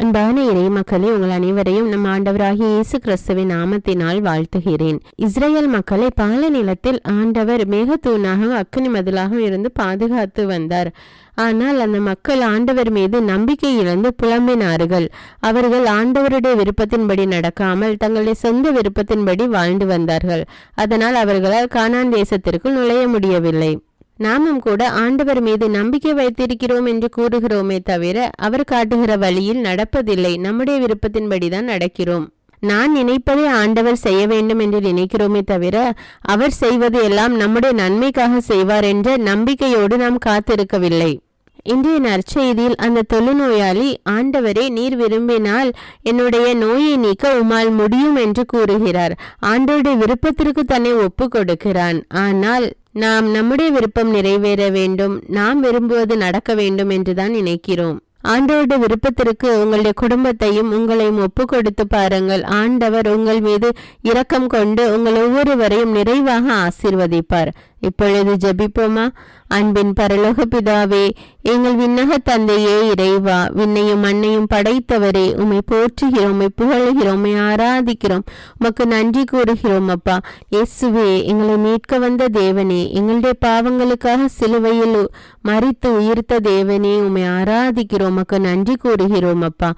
அன்பான இறை மக்களே, உங்கள் அனைவரையும் நம் ஆண்டவராகிய இயேசு கிறிஸ்துவின் நாமத்தினால் வாழ்த்துகிறேன். இஸ்ரேல் மக்களை பால நிலத்தில் ஆண்டவர் மேகத்தூணாகவும் அக்கினி மதிலாகவும் இருந்து பாதுகாத்து வந்தார். ஆனால் அந்த மக்கள் ஆண்டவர் மீது நம்பிக்கை இழந்து புலம்பினார்கள். அவர்கள் ஆண்டவருடைய விருப்பத்தின்படி நடக்காமல் தங்களுடைய சொந்த விருப்பத்தின்படி வாழ்ந்து வந்தார்கள். அதனால் அவர்களால் கானான் தேசத்திற்குள் நுழைய முடியவில்லை. நாமும் கூட ஆண்டவர் மீது நம்பிக்கை வைத்திருக்கிறோம் என்று கூறுகிறோமே தவிர அவர் காட்டுகிற வழியில் நடப்பதில்லை. நம்முடைய விருப்பத்தின்படிதான் நடக்கிறோம். நான் நினைப்பதை ஆண்டவர் செய்ய வேண்டும் என்று நினைக்கிறோமே தவிர அவர் செய்வது எல்லாம் நம்முடைய நன்மைக்காக செய்வார் என்ற நம்பிக்கையோடு நாம் காத்திருக்கவில்லை. இன்றைய நற்செய்தியில் அந்த தொழுநோயாளி, ஆண்டவரே, நீர் விரும்பினால் என்னுடைய நோயை நீக்க உம்மால் முடியும் என்று கூறுகிறார். ஆண்டவருடைய விருப்பத்திற்கு தன்னை ஒப்பு கொடுக்கிறான். ஆனால் நாம் நம்முடைய விருப்பம் நிறைவேற வேண்டும், நாம் விரும்புவது நடக்க வேண்டும் என்றுதான் நினைக்கிறோம். ஆண்டவருடைய விருப்பத்திற்கு உங்களுடைய குடும்பத்தையும் உங்களையும் ஒப்பு கொடுத்து பாருங்கள். ஆண்டவர் உங்கள் மீது இரக்கம் கொண்டு உங்கள் ஒவ்வொருவரையும் நிறைவாக ஆசீர்வதிப்பார். இப்பொழுது ஜெபிப்போமா? அன்பின் பரலோக பிதாவே, எங்கள் விண்ணக தந்தையே, இறைவா, விண்ணையும் மண்ணையும் படைத்தவரே, உம்மை போற்றுகிறோம், உம்மை புகழுகிறோம், உம்மை ஆராதிக்கிறோம், உமக்கு நன்றி கூறுகிறோம். அப்பா இயேசுவே, எங்களை மீட்க வந்த தேவனே, எங்களுடைய பாவங்களுக்காக சிலுவையில் மரித்து உயிர்த்த தேவனே, உம்மை ஆராதிக்கிறோம், உமக்கு நன்றி கூறுகிறோம். அப்பா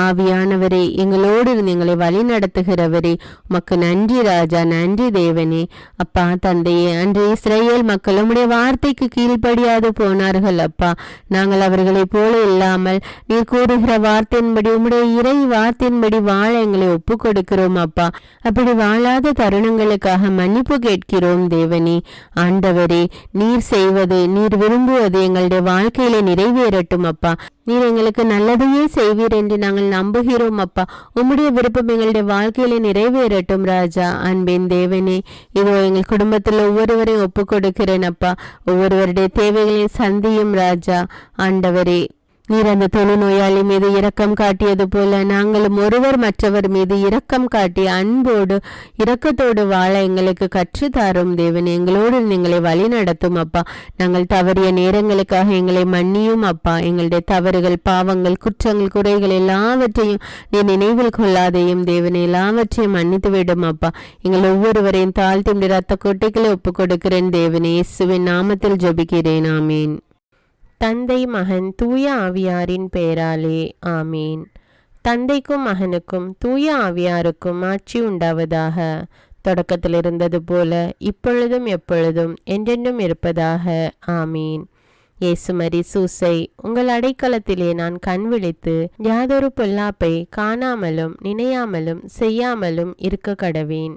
ஆவியானவரே, எங்களோடு இருந்து எங்களை வழி நடத்துகிறவரே, உமக்கு நன்றி ராஜா, நன்றி தேவனே. அப்பா தந்தையே, அன்று இஸ்ரேல் மக்கள் உம்முடைய வார்த்தைக்கு கீழ்ப்படியாது போனார்கள். அப்பா நாங்கள் அவர்களை போல இல்லாமல் நீர் கூறுகிற வார்த்தையின்படி, உம்முடைய இறை வார்த்தையின்படி வாழ எங்களை ஒப்பு கொடுக்கிறோம். அப்பா அப்படி வாழாத தருணங்களுக்காக மன்னிப்பு கேட்கிறோம் தேவனே. ஆண்டவரே, நீர் செய்வது, நீர் விரும்புவது எங்களுடைய வாழ்க்கையில நிறைவேறட்டும். அப்பா நீர் எங்களுக்கு நல்லதையே செய்வீர் என்று நாங்கள் நம்புகிறோம். அப்பா உம்முடைய விருப்பம் எங்களுடைய வாழ்க்கையில நிறைவேறட்டும் ராஜா. அன்பின் தேவனே, இதோ எங்கள் குடும்பத்தில் ஒவ்வொருவரையும் ஒப்பு கொடுக்கிறேன். அப்பா ஒவ்வொருவருடைய தேவைகளையும் சந்தியும் ராஜா. ஆண்டவரே, நீர் அந்த தொழுநோயாளி மீது இரக்கம் காட்டியது போல நாங்களும் ஒருவர் மற்றவர் மீது இரக்கம் காட்டி அன்போடு இரக்கத்தோடு வாழ எங்களுக்கு கற்றுத்தாரும் தேவன். எங்களோடு எங்களை வழி நடத்தும். அப்பா நாங்கள் தவறிய நேரங்களுக்காக எங்களை மன்னியும். அப்பா எங்களுடைய தவறுகள், பாவங்கள், குற்றங்கள், குறைகள் எல்லாவற்றையும் நீ நினைவில் கொள்ளாதையும் தேவனை எல்லாவற்றையும் மன்னித்து விடும். அப்பா எங்கள் ஒவ்வொருவரையும் தாழ்த்தி ரத்த கொட்டைகளை ஒப்பு கொடுக்கிறேன் தேவனே. இயேசுவின் நாமத்தில் ஜெபிக்கிறேன். ஆமீன். தந்தை, மகன், தூய ஆவியாரின் பெயராலே ஆமீன். தந்தைக்கும் மகனுக்கும் தூய ஆவியாருக்கும் ஆட்சி உண்டாவதாக. தொடக்கத்தில் இருந்தது போல இப்பொழுதும் எப்பொழுதும் என்றென்றும் இருப்பதாக. ஆமீன். இயேசுமரி சூசை, உங்கள் அடைக்கலத்திலே நான் கண் விழித்து யாதொரு பொல்லாப்பை காணாமலும் நினையாமலும் செய்யாமலும் இருக்க கடவேன்.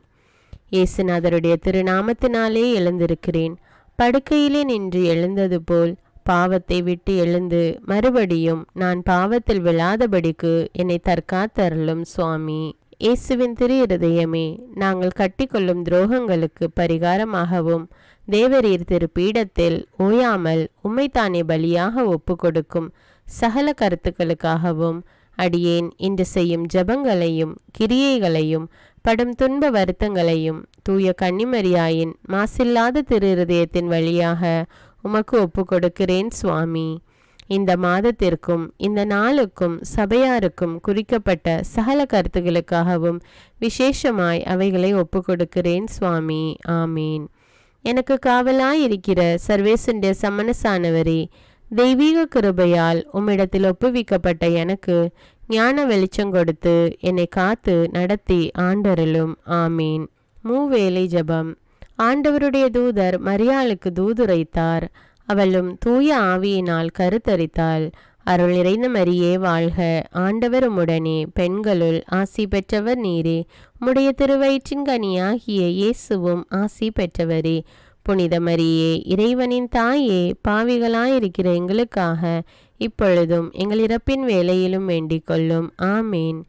இயேசுநாதருடைய திருநாமத்தினாலே எழுந்திருக்கிறேன். படுக்கையிலே நின்று எழுந்தது போல் பாவத்தை விட்டு எழுந்து மறுபடியும் நான் பாவத்தில் விழாதபடிக்கு என்னை தற்காத்தருளும் சுவாமி. இயேசுவின் திரு இருதயமே, நாங்கள் கட்டிக்கொள்ளும் துரோகங்களுக்கு பரிகாரமாகவும் தேவரீர் திரு பீடத்தில் ஓயாமல் உம்மைத்தானே பலியாக ஒப்பு கொடுக்கும் சகல கருத்துக்களுக்காகவும் அடியேன் இன்று செய்யும் ஜபங்களையும் கிரியைகளையும் படும் துன்ப வருத்தங்களையும் தூய கன்னிமரியாயின் மாசில்லாத திரு இருதயத்தின் வழியாக உமக்கு ஒப்பு கொடுக்கிறேன் சுவாமி. இந்த மாதத்திற்கும் இந்த நாளுக்கும் சபையாருக்கும் குறிக்கப்பட்ட சகல கருத்துகளுக்காகவும் விசேஷமாய் அவைகளை ஒப்பு கொடுக்கிறேன் சுவாமி. ஆமீன். எனக்கு காவலாயிருக்கிற சர்வேசுடைய சமனசானவரே, தெய்வீக கிருபையால் உம்மிடத்தில் ஒப்புவிக்கப்பட்ட எனக்கு ஞான வெளிச்சம் கொடுத்து என்னை காத்து நடத்தி ஆண்டருளும். ஆமீன். மூவேளை ஜபம். ஆண்டவருடைய தூதர் மரியாளுக்கு தூதுரைத்தார். அவளும் தூய ஆவியினால் கருத்தரித்தாள். அருள் நிறைந்த மரியே வாழ்க, ஆண்டவர் உம்முடனே, பெண்களுள் ஆசி பெற்றவர் நீரே, உம்முடைய திருவயிற்றின் கனியாகிய இயேசுவும் ஆசி பெற்றவரே. புனித மரியே, இறைவனின் தாயே, பாவிகளாயிருக்கிற எங்களுக்காக இப்பொழுதும் எங்கள் இறப்பின் வேளையிலும் வேண்டிக் கொள்ளும். ஆமீன்.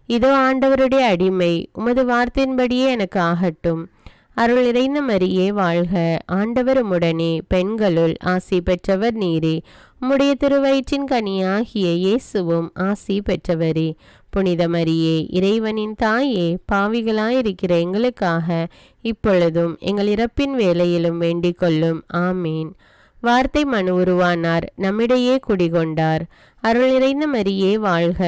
இதோ ஆண்டவருடைய அடிமை, உமது வார்த்தையின்படியே எனக்கு ஆகட்டும். அருள் நிறைந்த மரியே வாழ்க, ஆண்டவர் உம்முடனே, பெண்களுள் ஆசி பெற்றவர் நீரே, உம்முடைய திருவயிற்றின் கனியாகிய இயேசுவும் ஆசி பெற்றவரே. புனித மரியே, இறைவனின் தாயே, பாவிகளாயிருக்கிற எங்களுக்காக இப்பொழுதும் எங்கள் இறப்பின் வேளையிலும் வேண்டிக் கொள்ளும். ஆமீன். வார்த்தை மனு உருவானார், நம்மிடையே குடிகொண்டார். அருள் நிறைந்த மரியே வாழ்க,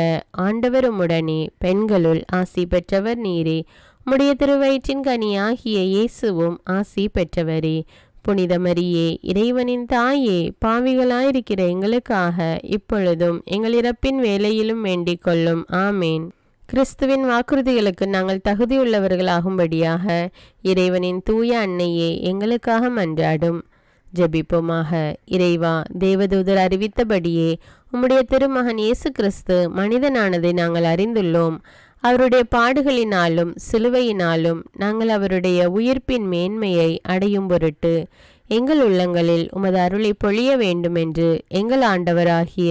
ஆண்டவர் உம்முடனே, பெண்களுள் ஆசி பெற்றவர் நீரே. உம்முடைய திருவயிற்றின் கனியாகிய இயேசுவும் ஆசி பெற்றவரே. புனித மரியே, இறைவனின் தாயே, பாவிகளாயிருக்கிற எங்களுக்காக இப்பொழுதும் எங்கள் இறப்பின் வேளையிலும் வேண்டிக் கொள்ளும். ஆமேன். கிறிஸ்துவின் வாக்குறுதிகளுக்கு நாங்கள் தகுதியுள்ளவர்களாகும்படியாக இறைவனின் தூய அன்னையே எங்களுக்காக மன்றாடும். ஜெபிப்போமாக. இறைவா, தேவதூதர் அறிவித்தபடியே உம்முடைய திருமகன் இயேசு கிறிஸ்து மனிதனானதை நாங்கள் அறிந்துள்ளோம். அவருடைய பாடுகளினாலும் சிலுவையினாலும் நாங்கள் அவருடைய உயிர்ப்பின் மேன்மையை அடையும் பொருட்டு எங்கள் உள்ளங்களில் உமது அருளை பொழிய வேண்டுமென்று எங்கள் ஆண்டவராகிய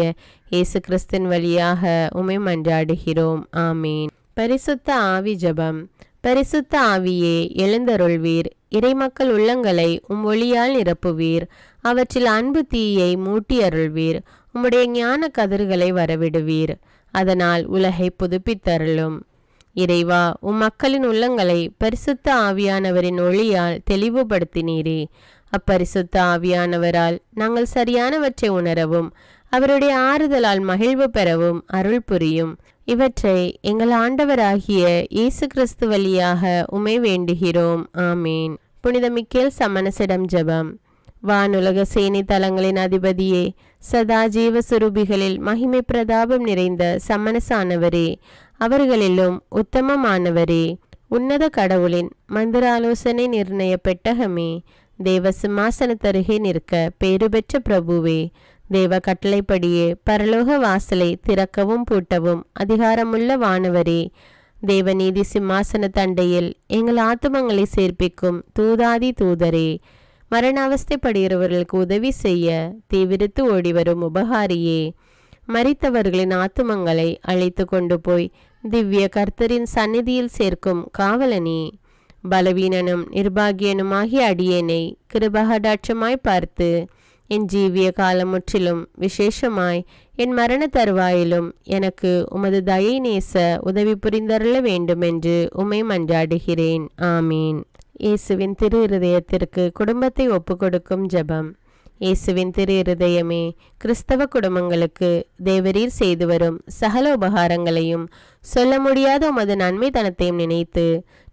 இயேசு கிறிஸ்தின் வழியாக உம்மை மன்றாடுகிறோம். ஆமீன். பரிசுத்த ஆவி ஜெபம். பரிசுத்த ஆவியே, எழுந்தருள்வீர். இறைமக்கள் உள்ளங்களை உம் ஒளியால் நிரப்புவீர். அவற்றில் அன்பு தீயை மூட்டி அருள்வீர். உம்முடைய ஞான கதிர்களை வரவிடுவீர். அதனால் உலகை புதுப்பித்தருளும். இறைவா, உம் மக்களின் உள்ளங்களை பரிசுத்த ஆவியானவரின் ஒளியால் தெளிவுபடுத்தினீரே. அப்பரிசுத்த ஆவியானவரால் நாங்கள் சரியானவற்றை உணரவும் அவருடைய ஆறுதலால் மகிழ்வு பெறவும் அருள் புரியும். இவற்றை எங்கள் ஆண்டவராகிய இயேசு கிறிஸ்து வழியாக உம்மை வேண்டுகிறோம். ஆமீன். புனித மிக்கேல் சமணசிடம் ஜெபம். வானுலக சேனை தலங்களின் அதிபதியே, சதா ஜீவ சுரூபிகளில் மகிமை பிரதாபம் நிறைந்த சமணசானவரே, அவர்களிலும் உத்தமமானவரே, உன்னத கடவுளின் மந்திர ஆலோசனை நிர்ணய பெட்டகமே, தேவ சிம்மாசனத்தருகே நிற்க பேறு பெற்ற பிரபுவே, தேவ கட்டளைப்படியே பரலோக வாசலை திறக்கவும் பூட்டவும் அதிகாரமுள்ள வானவரே, தேவநீதி சிம்மாசன தண்டையில் எங்கள் ஆத்துமங்களை சேர்ப்பிக்கும் தூதாதி தூதரே, மரண அவஸ்தைப்படுகிறவர்களுக்கு உதவி செய்ய தீவிரித்து ஓடிவரும் உபகாரியே, மரித்தவர்களின் ஆத்துமங்களை அழைத்து கொண்டு போய் திவ்ய கர்த்தரின் சந்நிதியில் சேர்க்கும் காவலனே, பலவீனனும் நிர்பாகியனுமாகிய அடியேனை கிருபகடாட்சமாய் பார்த்து என் ஜீவிய காலம் முற்றிலும் விசேஷமாய் என் மரண தருவாயிலும் எனக்கு உமது தயை நேச உதவி புரிந்தருள வேண்டுமென்று உம்மை மன்றாடுகிறேன். ஆமீன். இயேசுவின் திரு இருதயத்திற்கு குடும்பத்தை ஒப்புக்கொடுக்கும் ஜெபம். இயேசுவின் திரு இருதயமே, கிறிஸ்தவ குடும்பங்களுக்கு தேவரீர் செய்து வரும் சகல உபகாரங்களையும் சொல்ல முடியாத உமது நன்மைத்தனத்தையும் நினைத்து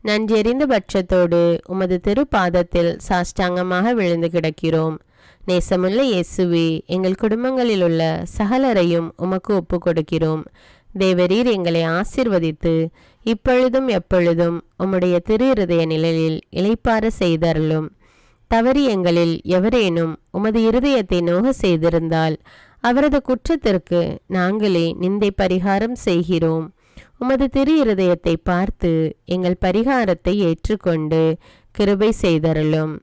நன்றெறிந்த பட்சத்தோடு உமது திரு பாதத்தில் சாஷ்டாங்கமாக விழுந்து கிடக்கிறோம். நேசமுள்ள இயேசுவே, எங்கள் குடும்பங்களில் உள்ள சகலரையும் உமக்கு ஒப்பு கொடுக்கிறோம். தேவரீர் எங்களை ஆசீர்வதித்து இப்பொழுதும் எப்பொழுதும் உம்முடைய திரு இருதய நிழலில் இளைப்பாற செய்தருளும். தவறி எங்களில் எவரேனும் உமது இருதயத்தை நோக செய்திருந்தால் அவரது குற்றத்திற்கு நாங்களே நிந்தை பரிகாரம் செய்கிறோம். உமது திரு இருதயத்தை பார்த்து எங்கள் பரிகாரத்தை ஏற்றுக்கொண்டு கிருபை செய்தருளும்.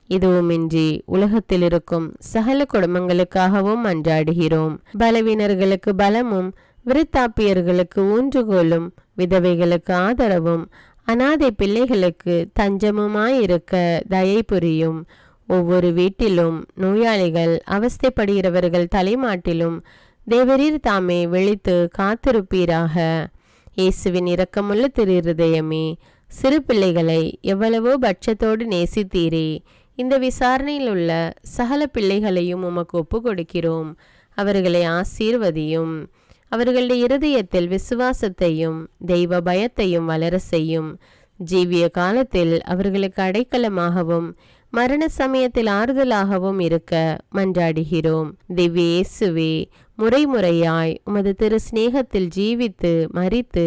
இதுவுமின்றி உலகத்தில் இருக்கும் சகல குடும்பங்களுக்காகவும் மன்றாடுகிறோம். பலவீனர்களுக்கு பலமும், விருத்தாப்பியர்களுக்கு ஊன்றுகோலும், விதவைகளுக்கு ஆதரவும், அனாதை பிள்ளைகளுக்கு தஞ்சமுமாயிருக்க தயை புரியும். ஒவ்வொரு வீட்டிலும் நோயாளிகள் அவஸ்தைப்படுகிறவர்கள் தலைமாட்டிலும் தேவரீர் தாமே விழித்து காத்திருப்பீராக. இயேசுவின் இரக்கமுள்ள திரு இருதயமே, சிறு பிள்ளைகளை எவ்வளவோ பட்சத்தோடு நேசித்தீரே. இந்த விசாரணையில் உள்ள சகல பிள்ளைகளையும் உமக்கு ஒப்பு கொடுக்கிறோம். அவர்களை ஆசீர்வதியும். அவர்களுடைய இருதயத்தில் விசுவாசத்தையும் தெய்வ பயத்தையும் வளர செய்யும். ஜீவிய காலத்தில் அவர்களுக்கு அடைக்கலமாகவும் மரண சமயத்தில் ஆறுதலாகவும் இருக்க மன்றாடுகிறோம். திவ்ய இயேசுவே, முறைமுறையாய் உமது திரு சிநேகத்தில் ஜீவித்து மரித்து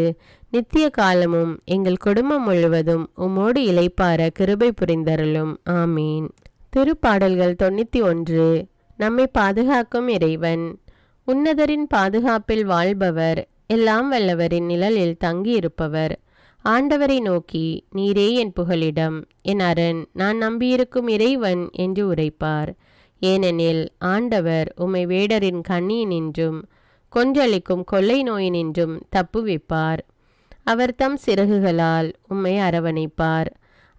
நித்திய காலமும் எங்கள் குடும்பம் முழுவதும் உம்மோடு இளைப்பார கிருபை புரிந்தருளும். ஆமீன். திருப்பாடல்கள் 91. நம்மை பாதுகாக்கும் இறைவன். உன்னதரின் பாதுகாப்பில் வாழ்பவர், எல்லாம் வல்லவரின் நிழலில் தங்கியிருப்பவர். ஆண்டவரை நோக்கி, நீரே என் புகலிடம், என் அரண், நான் நம்பியிருக்கும் இறைவன் என்று உரைப்பார். ஏனெனில் ஆண்டவர் உம்மை வேடரின் கண்ணியினின்றும் கொன்றளிக்கும் கொள்ளை நோயினின்றும் தப்புவிப்பார். அவர் தம் சிறகுகளால் உம்மை அரவணைப்பார்.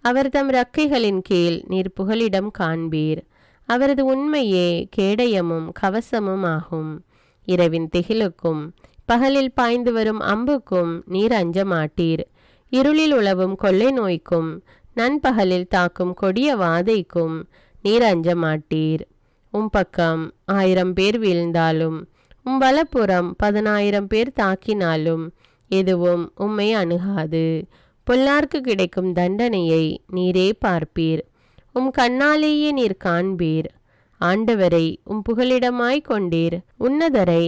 அவர் தம் இறக்கைகளின் கீழ் நீர் புகலிடம் காண்பீர். அவரது உண்மையே கேடயமும் கவசமும் ஆகும். இரவின் திகிலுக்கும் பகலில் பாய்ந்து வரும் அம்புக்கும் நீர் அஞ்ச மாட்டீர். இருளில் உலவும் கொள்ளை நோய்க்கும் நண்பகலில் தாக்கும் கொடிய வாதைக்கும் நீர் அஞ்ச மாட்டீர். பக்கம் 1000 பேர் வீழ்ந்தாலும் வலப்புறம் 10,000 பேர் தாக்கினாலும் எதுவும் உம்மை அணுகாது. பொல்லார்க்கு கிடைக்கும் தண்டனையை நீரே பார்ப்பீர். கண்ணாலேயே நீர் காண்பீர். ஆண்டவரை புகலிடமாய் கொண்டீர். உன்னதரை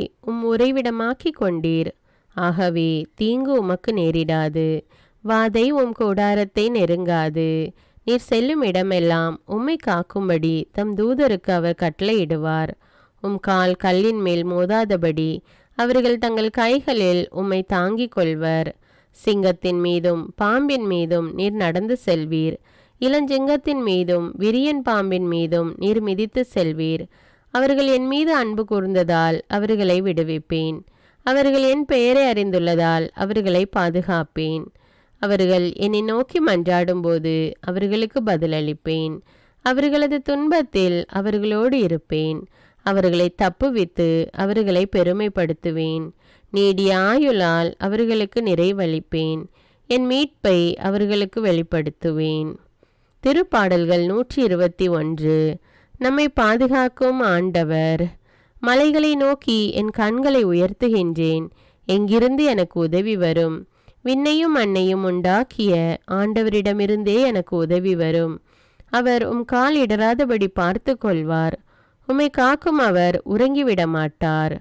உறைவிடமாக்கி கொண்டீர். ஆகவே தீங்கு உமக்கு நேரிடாது. வாதை கூடாரத்தை நெருங்காது. நீர் செல்லும் இடமெல்லாம் உம்மை காக்கும்படி தம் தூதருக்கு அவர் கட்டளையிடுவார். கால் கல்லின் மேல் மோதாதபடி அவர்கள் தங்கள் கைகளில் உம்மை தாங்கிக் கொள்வர். சிங்கத்தின் மீதும் பாம்பின் மீதும் நீர் நடந்து செல்வீர். இளஞ்சிங்கத்தின் மீதும் விரியன் பாம்பின் மீதும் நீர் மிதித்து செல்வீர். அவர்கள் என் மீது அன்பு கூர்ந்ததால் அவர்களை விடுவிப்பேன். அவர்கள் என் பெயரை அறிந்துள்ளதால் அவர்களை பாதுகாப்பேன். அவர்கள் என்னை நோக்கி மன்றாடும்போது அவர்களுக்கு பதிலளிப்பேன். அவர்களது துன்பத்தில் அவர்களோடு இருப்பேன். அவர்களை தப்புவித்து அவர்களை பெருமைப்படுத்துவேன். நீடிய ஆயுளால் அவர்களுக்கு நிறைவளிப்பேன். என் மீட்பை அவர்களுக்கு வெளிப்படுத்துவேன். திருப்பாடல்கள் 121. நம்மை பாதுகாக்கும் ஆண்டவர். மலைகளை நோக்கி என் கண்களை உயர்த்துகின்றேன். எங்கிருந்து எனக்கு உதவி வரும்? விண்ணையும் மண்ணையும் உண்டாக்கிய ஆண்டவரிடமிருந்தே எனக்கு உதவி வரும். அவர் கால் இடராதபடி பார்த்து கொள்வார். உம்மை காக்கும் அவர் உறங்கிவிட மாட்டார்.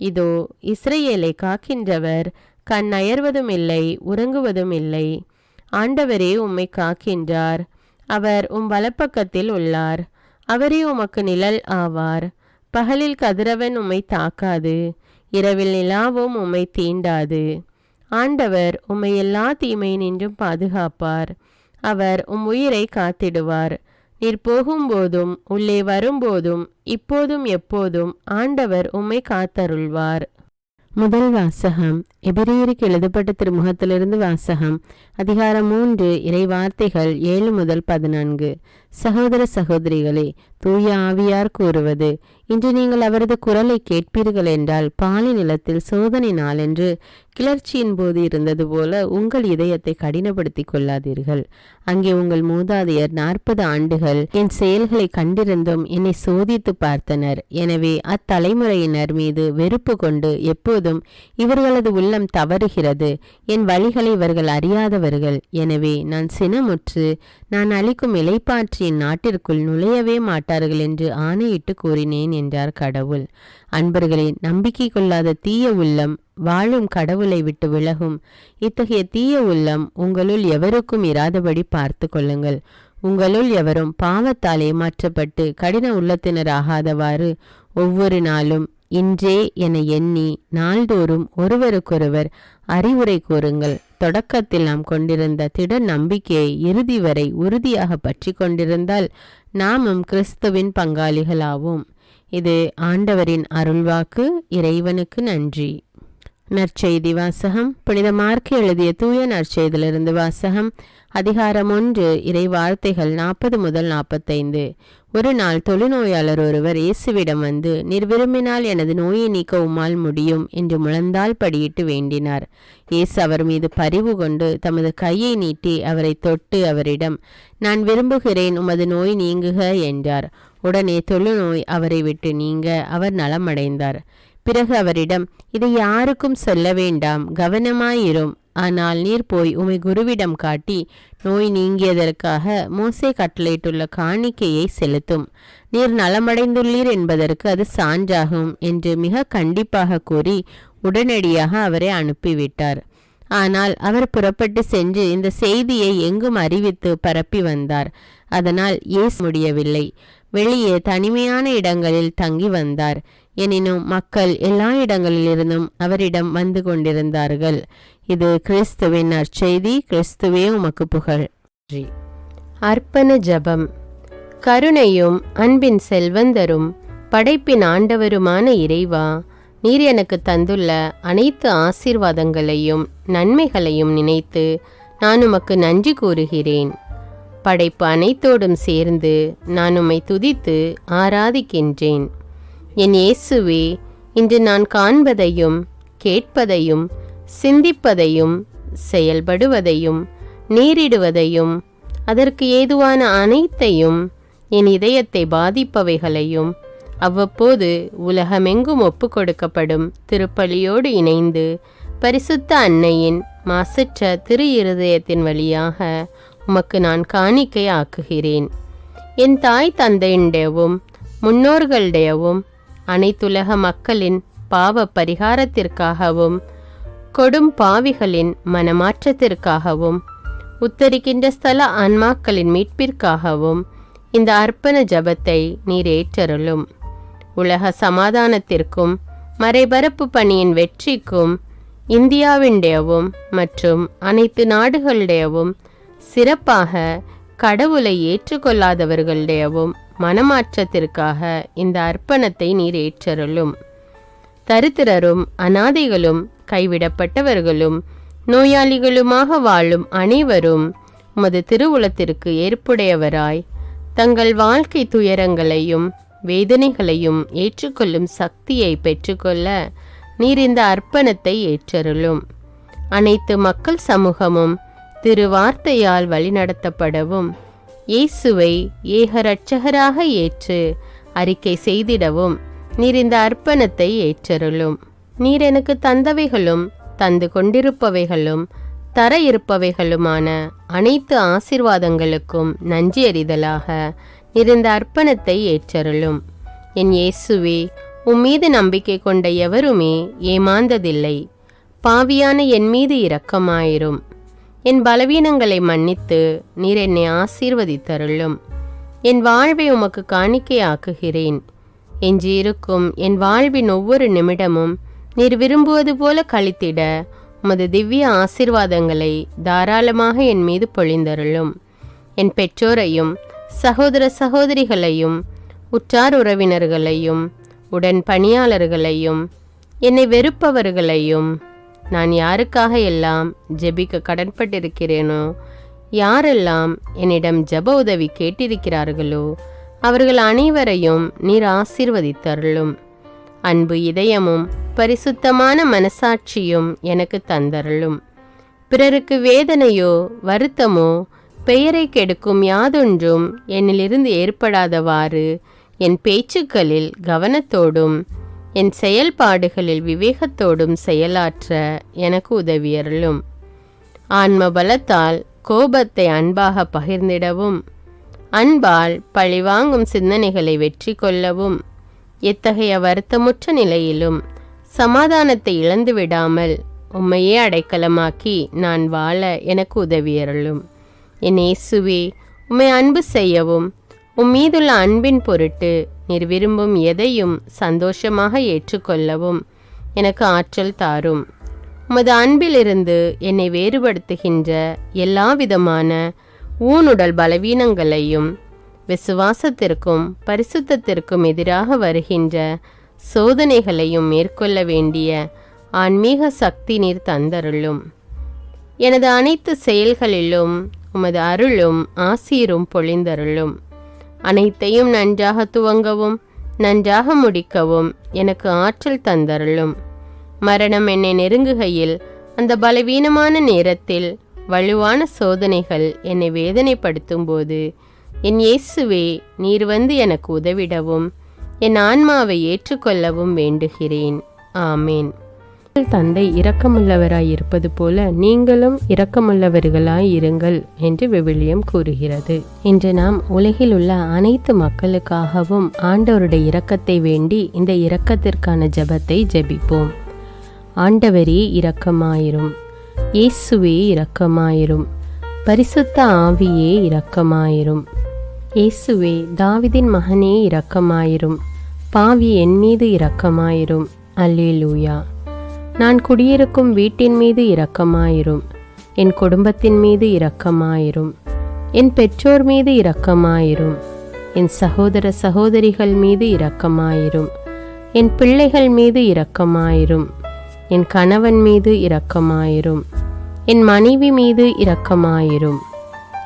இதோ இஸ்ரவேலை காக்கின்றவர் கண் அயர்வதும் இல்லை, உறங்குவதும் இல்லை. ஆண்டவரே உம்மை காக்கின்றார். அவர் வலப்பக்கத்தில் உள்ளார். அவரே உமக்கு நிழல் ஆவார். பகலில் கதிரவன் உம்மை தாக்காது, இரவில் நிலாவும் உம்மை தீண்டாது. ஆண்டவர் உம்மை எல்லா தீமையினின்றும் பாதுகாப்பார். அவர் உயிரை காத்திடுவார். நீர் போகும்போதும் உள்ளே வரும்போதும் இப்போதும் எப்போதும் ஆண்டவர் உம்மை காத்தருள்வார். முதல் வாசகம். எபிரேயருக்கு எழுதப்பட்ட திருமுகத்திலிருந்து வாசகம். அதிகாரம் 3, இறை வார்த்தைகள் 7 முதல் 14. சகோதர சகோதரிகளே, தூய ஆவியார் கூறுவது, இன்று நீங்கள் அவரது குரலை கேட்பீர்கள் என்றால் பாலை நிலத்தில் சோதனை நாள் என்று கிளர்ச்சியின் போது இருந்தது போல உங்கள் இதயத்தை கடினப்படுத்தி கொள்ளாதீர்கள். அங்கே உங்கள் மூதாதையர் 40 ஆண்டுகள் என் செயல்களை கண்டிருந்தும் என்னை சோதித்து பார்த்தனர். எனவே அத்தலைமுறையினர் மீது வெறுப்பு கொண்டு எப்போதும் இவர்களது உள்ளம் தவறுகிறது. என் வழிகளை இவர்கள் அறியாதவர்கள். எனவே நான் சினமுற்று நான் அளிக்கும் இளைப்பாற்றியின் நாட்டிற்குள் நுழையவே மாட்டார்கள் என்று ஆணையிட்டு கூறினேன் என்றார் கடவுள். அன்பர்களே, நம்பிக்கை கொள்ளாத தீய உள்ளம் வாழும் கடவுளை விட்டு விலகும். இத்தகைய தீய உள்ளம் உங்களுள் எவருக்கும் இராதபடி பார்த்து கொள்ளுங்கள். உங்களுள் எவரும் பாவத்தால் ஏமாற்றப்பட்டு கடின உள்ளத்தினராகாதவாறு ஒவ்வொரு நாளும் இன்றே என எண்ணி நாள்தோறும் ஒருவருக்கொருவர் அறிவுரை கூறுங்கள். தொடக்கத்தில் நாம் கொண்டிருந்த திட நம்பிக்கையை இறுதி வரை உறுதியாக பற்றி கொண்டிருந்தால் நாமும் கிறிஸ்துவின் பங்காளிகளாவோம். இது ஆண்டவரின் அருள்வாக்கு. இறைவனுக்கு நன்றி. நற்செய்தி வாசகம். புனித மார்க்கு எழுதிய தூய நற்செய்தியிலிருந்து வாசகம். அதிகாரம் 1, இறை வார்த்தைகள் 40 முதல் 45. ஒரு நாள் தொழுநோயாளர் ஒருவர் இயேசுவிடம் வந்து, நீர் விரும்பினால் எனது நோயை நீக்க உம்மால் முடியும் என்று முழந்தால் படியிட்டு வேண்டினார். இயேசு அவர் மீது பரிவு கொண்டு தமது கையை நீட்டி அவரை தொட்டு அவரிடம், நான் விரும்புகிறேன், உமது நோய் நீங்குக என்றார். உடனே தொழுநோய் அவரை விட்டு நீங்க அவர் நலமடைந்தார். பிறகு அவரிடம், இதை யாருக்கும் சொல்ல வேண்டாம், கவனமாயிரும். ஆனால் நீர் போய் உமை குருவிடம் காட்டி நோய் நீங்கியதற்காக மோசே கட்டளையிட்டுள்ள காணிக்கையை செலுத்தும். நீர் நலமடைந்துள்ளீர் என்பதற்கு அது சான்றாகும் என்று மிக கண்டிப்பாக கூறி உடனடியாக அவரை அனுப்பிவிட்டார். ஆனால் அவர் புறப்பட்டு சென்று இந்த செய்தியை எங்கும் அறிவித்து பரப்பி வந்தார். அதனால் இயேசு முடியவில்லை. வெளியே தனிமையான இடங்களில் தங்கி வந்தார். எனினும் மக்கள் எல்லா இடங்களிலிருந்தும் அவரிடம் வந்து கொண்டிருந்தார்கள். இது கிறிஸ்துவின் நற்செய்தி. கிறிஸ்துவே உமக்கு புகழ். அர்ப்பண ஜெபம். கருணையும் அன்பின் செல்வந்தரும் படைப்பின் ஆண்டவருமான இறைவா, நீர் எனக்கு தந்துள்ள அனைத்து ஆசீர்வாதங்களையும் நன்மைகளையும் நினைத்து நான் உமக்கு நன்றி கூறுகிறேன். படைப்பு அனைத்தோடும் சேர்ந்து நான் உம்மை துதித்து ஆராதிக்கின்றேன். என் இயேசுவே, இன்று நான் காண்பதையும் கேட்பதையும் சிந்திப்பதையும் செயல்படுவதையும் நேரிடுவதையும் அதற்கு ஏதுவான அனைத்தையும் என் இதயத்தை பாதிப்பவைகளையும் அவ்வப்போது உலகமெங்கும் ஒப்பு கொடுக்கப்படும் திருப்பலியோடு இணைந்து பரிசுத்த அன்னையின் மாசற்ற திரு இருதயத்தின் வழியாக உமக்கு நான் காணிக்கை ஆக்குகிறேன். என் தாய் தந்தையுடையவும் முன்னோர்களுடையவும் அனைத்துலக மக்களின் பாவ பரிகாரத்திற்காகவும் கொடும் பாவிகளின் மனமாற்றத்திற்காகவும் உத்தரிக்கின்ற ஸ்தல ஆன்மாக்களின் மீட்பிற்காகவும் இந்த அர்ப்பண ஜபத்தை நீர் ஏற்றருளும். உலக சமாதானத்திற்கும் மறைபரப்பு பணியின் வெற்றிக்கும் இந்தியாவினுடையவும் மற்றும் அனைத்து நாடுகளுடையவும் சிறப்பாக கடவுளை ஏற்றுக்கொள்ளாதவர்களுடையவும் மனமாற்றத்திற்காக இந்த அர்ப்பணத்தை நீர் ஏற்றருளும். தரித்திரரும் அனாதைகளும் கைவிடப்பட்டவர்களும் நோயாளிகளுமாக வாழும் அனைவரும் உமது திருவுளத்திற்கு ஏற்புடையவராய் தங்கள் வாழ்க்கை துயரங்களையும் வேதனைகளையும் ஏற்றுக்கொள்ளும் சக்தியை பெற்றுக்கொள்ள நீர் இந்த அர்ப்பணத்தை ஏற்றருளும். அனைத்து மக்கள் சமூகமும் திருவார்த்தையால் வழிநடத்தப்படவும் இயேசுவை ஏக இரட்சகராக ஏற்று அறிக்கை செய்திடவும் நீர் இந்த அர்ப்பணத்தை ஏற்றருளும். நீர் எனக்கு தந்தவைகளும் தந்து கொண்டிருப்பவைகளும் தர இருப்பவைகளுமான அனைத்து ஆசீர்வாதங்களுக்கும் நன்றி அறிதலாக நீர் இந்த அர்ப்பணத்தை ஏற்றருளும். என் இயேசுவே, உம்மீது நம்பிக்கை கொண்ட எவருமே ஏமாந்ததில்லை. பாவியான என் மீது இரக்கமாயிரும். என் பலவீனங்களை மன்னித்து நீர் என்னை ஆசீர்வதித்தருளும். என் வாழ்வை உமக்கு காணிக்கையாக்குகிறேன். எஞ்சியிருக்கும் என் வாழ்வின் ஒவ்வொரு நிமிடமும் நீர் விரும்புவது போல கழித்திட உமது திவ்ய ஆசீர்வாதங்களை தாராளமாக என் மீது பொழிந்தருளும். என் பெற்றோரையும் சகோதர சகோதரிகளையும் உற்றார் உறவினர்களையும் உடன் பணியாளர்களையும் என்னை வெறுப்பவர்களையும் நான் யாருக்காக எல்லாம் ஜெபிக்க கடன்பட்டிருக்கிறேனோ, யாரெல்லாம் என்னிடம் ஜெப உதவி கேட்டிருக்கிறார்களோ அவர்கள் அனைவரையும் நீர் ஆசீர்வதித்தருளும். அன்பு இதயமும் பரிசுத்தமான மனசாட்சியும் எனக்கு தந்தருளும். பிறருக்கு வேதனையோ வருத்தமோ பெயரை கெடுக்கும் யாதொன்றும் என்னிலிருந்து ஏற்படாதவாறு என் பேச்சுக்களில் கவனத்தோடும் என் செயல்பாடுகளில் விவேகத்தோடும் செயலாற்ற எனக்கு உதவியருளும். ஆன்ம பலத்தால் கோபத்தை அன்பாக பகிர்ந்திடவும் அன்பால் பழிவாங்கும் சிந்தனைகளை வெற்றி கொள்ளவும் எத்தகைய வருத்தமுற்ற நிலையிலும் சமாதானத்தை இழந்து விடாமல் உம்மையே அடைக்கலமாக்கி நான் வாழ எனக்கு உதவியருளும். என் இயேசுவே, உம்மை அன்பு செய்யவும் உம்மீதுள்ள அன்பின் பொருட்டு நீர் விரும்பும் எதையும் சந்தோஷமாக ஏற்றுக்கொள்ளவும் எனக்கு ஆற்றல் தாரும். உமது அன்பிலிருந்து என்னை வேறுபடுத்துகின்ற எல்லா விதமான ஊனுடல் பலவீனங்களையும் விசுவாசத்திற்கும் பரிசுத்தத்திற்கும் எதிராக வருகின்ற சோதனைகளையும் மேற்கொள்ள வேண்டிய ஆன்மீக சக்தி நீர் தந்தருளும். எனது அனைத்து செயல்களிலும் உமது அருளும் ஆசீரும் பொழிந்தருளும். அனைத்தையும் நன்றாக துவங்கவும் நன்றாக முடிக்கவும் எனக்கு ஆற்றல் தந்தருளும். மரணம் என்னை நெருங்குகையில் அந்த பலவீனமான நேரத்தில் வலுவான சோதனைகள் என்னை வேதனைப்படுத்தும் போது என் இயேசுவே, நீர் வந்து எனக்கு உதவிடவும் என் ஆன்மாவை ஏற்றுக்கொள்ளவும் வேண்டுகிறேன். ஆமேன். தந்தை இரக்கமுள்ளவராய் இருப்பது போல நீங்களும் இரக்கமுள்ளவர்களாய் இருங்கள் என்று விவிலியம் கூறுகிறது. இன்று நாம் உலகில் உள்ள அனைத்து மக்களுக்காகவும் ஆண்டவருடைய இரக்கத்தை வேண்டி இந்த இரக்கத்திற்கான ஜெபத்தை ஜெபிப்போம். ஆண்டவரே இரக்கமாயிரும். இயேசுவே இரக்கமாயிரும். பரிசுத்த ஆவியே இரக்கமாயிரும். இயேசுவே, தாவீதின் மகனே இரக்கமாயிரும். பாவி என் மீது இரக்கமாயிரும். அல்லேலூயா. நான் குடியிருக்கும் வீட்டின் மீது இரக்கமாயிரும். என் குடும்பத்தின் மீது இரக்கமாயிரும். என் பெற்றோர் மீது இரக்கமாயிரும். என் சகோதர சகோதரிகள் மீது இரக்கமாயிரும். என் பிள்ளைகள் மீது இரக்கமாயிரும். என் கணவன் மீது இரக்கமாயிரும். என் மனைவி மீது இரக்கமாயிரும்.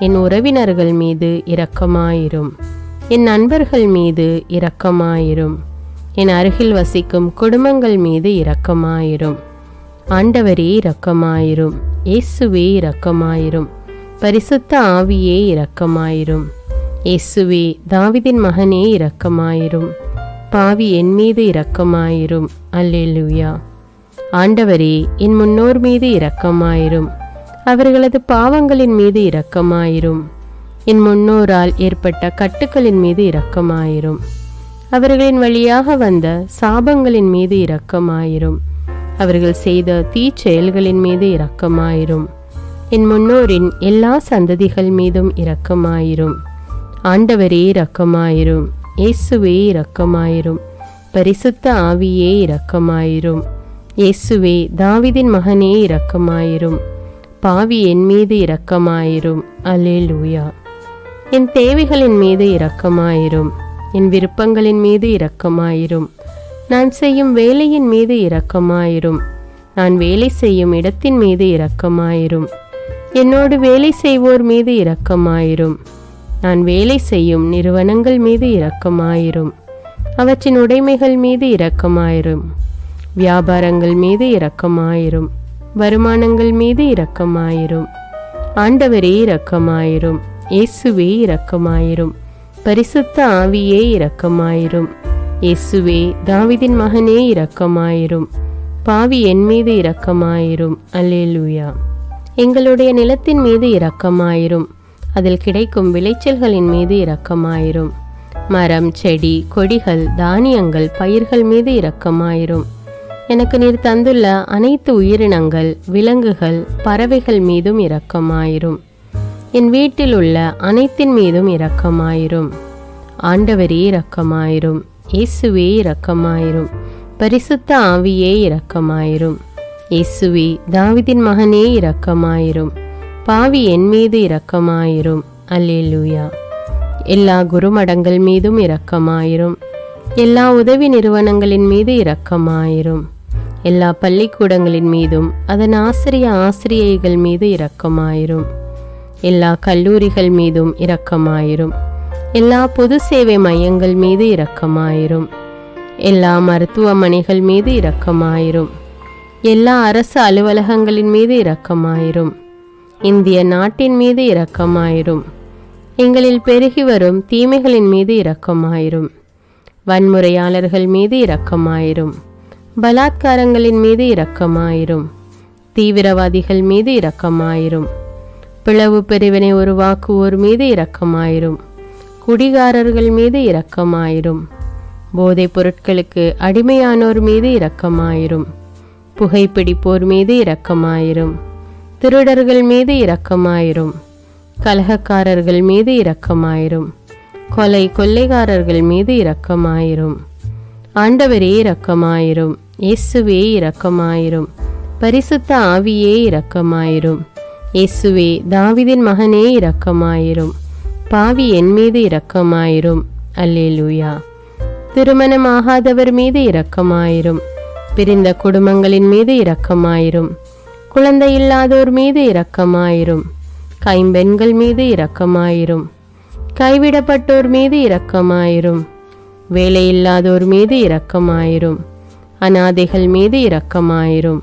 என் உறவினர்கள் மீது இரக்கமாயிரும். என் நண்பர்கள் மீது இரக்கமாயிரும். என் அருகில் வசிக்கும் குடும்பங்கள் மீது இரக்கமாயிரும். ஆண்டவரே இரக்கமாயிரும். இயேசுவே இரக்கமாயிரும். பரிசுத்த ஆவியே இரக்கமாயிரும். இயேசுவே, தாவீதின் மகனே இரக்கமாயிரும். பாவி என் மீது இரக்கமாயிரும். அல்லேலூயா. ஆண்டவரே, என் முன்னோர் மீது இரக்கமாயிரும். அவர்களது பாவங்களின் மீது இரக்கமாயிரும். என் முன்னோரால் ஏற்பட்ட கட்டுக்களின் மீது இரக்கமாயிரும். அவர்களின் வழியாக வந்த சாபங்களின் மீது இரக்கமாயிரும். அவர்கள் செய்த தீச்செயல்களின் மீது இரக்கமாயிரும். என் முன்னோரின் எல்லா சந்ததிகள் மீதும் இரக்கமாயிரும். ஆண்டவரே இரக்கமாயிரும். இயேசுவே இரக்கமாயிரும். பரிசுத்த ஆவியே இரக்கமாயிரும். இயேசுவே, தாவீதின் மகனே இரக்கமாயிரும். பாவி என் மீது இரக்கமாயிரும். அல்லேலூயா. என் தேவைகளின் மீது இரக்கமாயிரும். என் விருப்பங்களின் மீது இரக்கமாயிரும். நான் செய்யும் வேலையின் மீது இரக்கமாயிரும். நான் வேலை செய்யும் இடத்தின் மீது இரக்கமாயிரும். என்னோடு வேலை செய்வோர் மீது இரக்கமாயிரும். நான் வேலை செய்யும் நிறுவனங்கள் மீது இரக்கமாயிரும். அவற்றின் உடைமைகள் மீது இரக்கமாயிரும். வியாபாரங்கள் மீது இரக்கமாயிரும். வருமானங்கள் மீது இரக்கமாயிரும். ஆண்டவரே இரக்கமாயிரும். இயேசுவே இரக்கமாயிரும். பரிசுத்த ஆவியே இரக்கமாயிரும். இயேசுவே, தாவீதின் மகனே இரக்கமாயிரும். பாவி என் மீது இரக்கமாயிரும். அல்லேலூயா. எங்களுடைய நிலத்தின் மீது இரக்கமாயிரும். அதில் கிடைக்கும் விளைச்சல்களின் மீது இரக்கமாயிரும். மரம், செடி, கொடிகள், தானியங்கள், பயிர்கள் மீது இரக்கமாயிரும். எனக்கு நீர் தந்துள்ள அனைத்து உயிரினங்கள், விலங்குகள், பறவைகள் மீதும் இரக்கமாயிரும். என் வீட்டில் உள்ள அனைத்தின் மீதும் இரக்கமாயிரும். ஆண்டவரே இரக்கமாயிரும். இயேசுவே இரக்கமாயிரும். பரிசுத்த ஆவியே இரக்கமாயிரும். இயேசுவே, தாவீதின் மகனே இரக்கமாயிரும். பாவி என் மீது இரக்கமாயிரும். அல்லேலூயா. எல்லா குருமடங்கள் மீதும் இரக்கமாயிரும். எல்லா உதவி நிறுவனங்களின் மீது இரக்கமாயிரும். எல்லா பள்ளிக்கூடங்களின் மீதும் அதன் ஆசிரியைகள் மீது இரக்கமாயிரும். எல்லா கல்லூரிகள் மீதும் இரக்கமாயிரும். எல்லா பொது சேவை மையங்கள் மீது இரக்கமாயிரும். எல்லா மருத்துவமனைகள் மீது இரக்கமாயிரும். எல்லா அரசு அலுவலகங்களின் மீது இரக்கமாயிரும். இந்திய நாட்டின் மீது இரக்கமாயிரும். எங்களில் பெருகி வரும் தீமைகளின் மீது இரக்கமாயிரும். வன்முறையாளர்கள் மீது இரக்கமாயிரும். பலாத்காரங்களின் மீது இரக்கமாயிரும். தீவிரவாதிகள் மீது இரக்கமாயிரும். பிளவு பிரிவினை உருவாக்குவோர் மீது இரக்கமாயிரும். குடிகாரர்கள் மீது இரக்கமாயிரும். போதைப் பொருட்களுக்கு அடிமையானோர் மீது இரக்கமாயிரும். புகைப்பிடிப்போர் மீது இரக்கமாயிரும். திருடர்கள் மீது இரக்கமாயிரும். கலகக்காரர்கள் மீது இரக்கமாயிரும். கொள்ளைக்காரர்கள் மீது இரக்கமாயிரும். ஆண்டவரே இரக்கமாயிரும். இயேசுவே இரக்கமாயிரும். பரிசுத்த ஆவியே இரக்கமாயிரும். இயேசுவே, தாவீதின் மகனே இரக்கமாயிரும். பாவி என் மீது இரக்கமாயிரும். அல்லேலூயா. திருமணமாகாதவர் மீது இரக்கமாயிரும். பிரிந்த குடும்பங்களின் மீது இரக்கமாயிரும். குழந்தை இல்லாதோர் மீது இரக்கமாயிரும். கைம்பெண்கள் மீது இரக்கமாயிரும். கைவிடப்பட்டோர் மீது இரக்கமாயிரும். வேலையில்லாதோர் மீது இரக்கமாயிரும். அநாதைகள் மீது இரக்கமாயிரும்.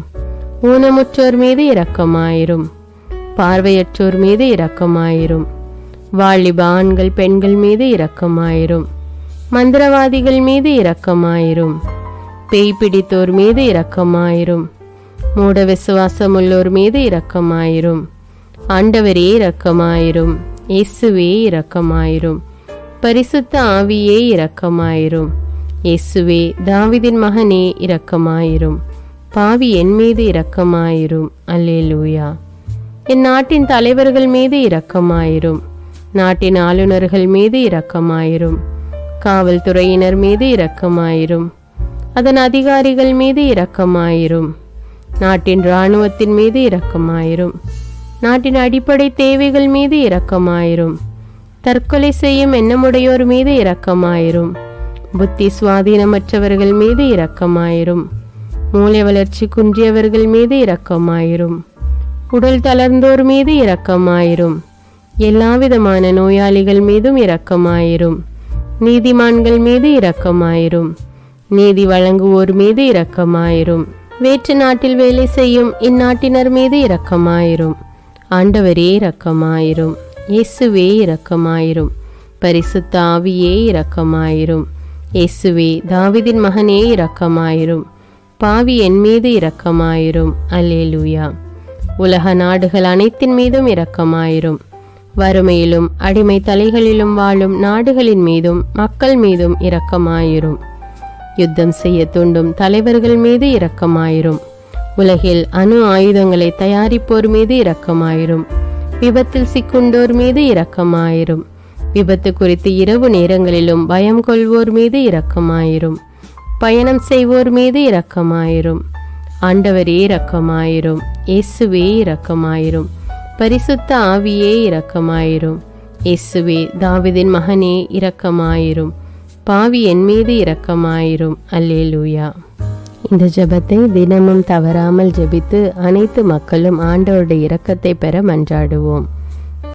ஊனமுற்றோர் மீது இரக்கமாயிரும். பார்வையற்றோர் மீது இரக்கமாயிரும். வாலிப ஆண்கள் பெண்கள் மீது இரக்கமாயிரும். மந்திரவாதிகள் மீது இரக்கமாயிரும். பேய் பிடித்தோர் மீது இரக்கமாயிரும். மூட விசுவாசம் உள்ளோர் மீது இரக்கமாயிரும். ஆண்டவரே இரக்கமாயிரும். இயேசுவே இரக்கமாயிரும். பரிசுத்த ஆவியே இரக்கமாயிரும். இயேசுவே, தாவீதின் மகனே இரக்கமாயிரும். பாவி என் மீது இரக்கமாயிரும். அல்லேலூயா. என் நாட்டின் தலைவர்கள் மீது இரக்கமாயிரும். நாட்டின் ஆளுநர்கள் மீது இரக்கமாயிரும். காவல்துறையினர் மீது இரக்கமாயிரும். அதன் அதிகாரிகள் மீது இரக்கமாயிரும். நாட்டின் இராணுவத்தின் மீது இரக்கமாயிரும். நாட்டின் அடிப்படை தேவைகள் மீது இரக்கமாயிரும். தற்கொலை செய்யும் எண்ணமுடையோர் மீது இரக்கமாயிரும். புத்தி சுவாதீனமற்றவர்கள் மீது இரக்கமாயிரும். மூளை வளர்ச்சி குன்றியவர்கள் மீது இரக்கமாயிரும். உடல் தளர்ந்தோர் மீது இரக்கமாயிரும். எல்லாவிதமான நோயாளிகள் மீதும் இரக்கமாயிரும். நீதிமான்கள் மீது இரக்கமாயிரும். நீதி வழங்குவோர் மீது இரக்கமாயிரும். வேற்று நாட்டில் வேலை செய்யும் இந்நாட்டினர் மீது இரக்கமாயிரும். ஆண்டவரே இரக்கமாயிரும். இயேசுவே இரக்கமாயிரும். பரிசுத்த ஆவியே இரக்கமாயிரும். இயேசுவே தாவீதின் மகனே இரக்கமாயிரும். பாவி என் மீது இரக்கமாயிரும். அல்லேலூயா. உலக நாடுகள் அனைத்தின் மீதும் இரக்கமாயிரும். வறுமையிலும் அடிமை தலைகளிலும் வாழும் நாடுகளின் மீதும் மக்கள் மீதும் இரக்கமாயிரும். யுத்தம் செய்ய தூண்டும் தலைவர்கள் மீது இரக்கமாயிரும். உலகில் அணு ஆயுதங்களை தயாரிப்போர் மீது இரக்கமாயிரும். விபத்தில் சிக்குண்டோர் மீது இரக்கமாயிரும். விபத்து குறித்து இரவு நேரங்களிலும் பயம் கொள்வோர் மீது இரக்கமாயிரும். பயணம் செய்வோர் மீது இரக்கமாயிரும். ஆண்டவரே இரக்கமாயிரும். இயேசுவே இரக்கமாயிரும். பரிசுத்த ஆவியே இரக்கமாயிரும். இயேசுவே தாவீதின் மகனே இரக்கமாயிரும். பாவி என் மீது இரக்கமாயிரும். அல்லேலூயா. இந்த ஜெபத்தை தினமும் தவறாமல் ஜெபித்து அனைத்து மக்களும் ஆண்டவருடைய இரக்கத்தை பெற மன்றாடுவோம்.